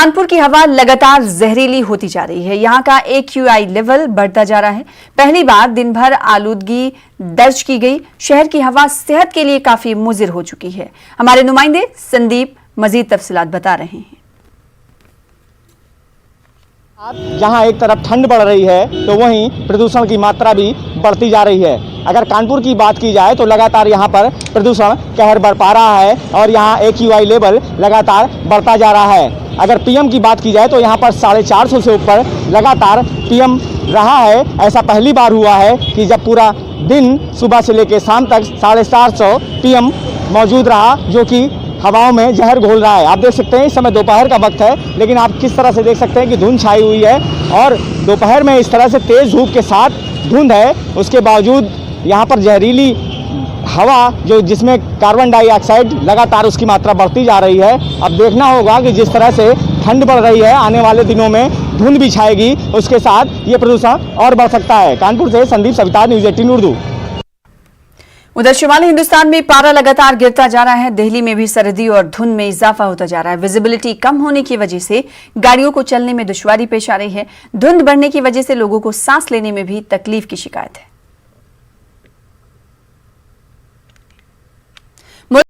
कानपुर की हवा लगातार जहरीली होती जा रही है। यहां का AQI लेवल बढ़ता जा रहा है। पहली बार दिन भर आलूदगी दर्ज की गई। शहर की हवा सेहत के लिए काफी मुजिर हो चुकी है। हमारे नुमाइंदे संदीप मजीद तफसीलात बता रहे हैं। जहां एक तरफ ठंड बढ़ रही है तो वहीं प्रदूषण की मात्रा भी बढ़ती जा रही है। अगर कानपुर की बात की जाए तो लगातार यहां पर प्रदूषण कहर बरपा रहा है और यहां AQI लेवल लगातार बढ़ता जा रहा है। अगर PM की बात की जाए तो यहां पर 450 से ऊपर लगातार PM रहा है। ऐसा पहली बार हुआ है कि जब पूरा दिन सुबह से लेकर शाम तक 450 PM मौजूद रहा, जो कि हवाओं में जहर घोल रहा है। आप देख सकते हैं इस समय दोपहर का वक्त है, लेकिन आप किस तरह से देख सकते हैं कि धुंध छाई हुई है और दोपहर में इस तरह से तेज धूप के साथ धुंध है। उसके बावजूद यहाँ पर जहरीली हवा जिसमें कार्बन डाइऑक्साइड लगातार उसकी मात्रा बढ़ती जा रही है। अब देखना होगा कि जिस तरह से ठंड बढ़ रही है, आने वाले दिनों में धुंध भी छाएगी, उसके साथ ये प्रदूषण और बढ़ सकता है। कानपुर से संदीप सविता, न्यूज़ 18 उर्दू। उधर शुमाली हिंदुस्तान में पारा लगातार गिरता जा रहा है। दिल्ली में भी सर्दी और धुंध में इजाफा होता जा रहा है। विजिबिलिटी कम होने की वजह से गाड़ियों को चलने में दुश्वारी पेश आ रही है। धुंध बढ़ने की वजह से लोगों को सांस लेने में भी तकलीफ की शिकायत है।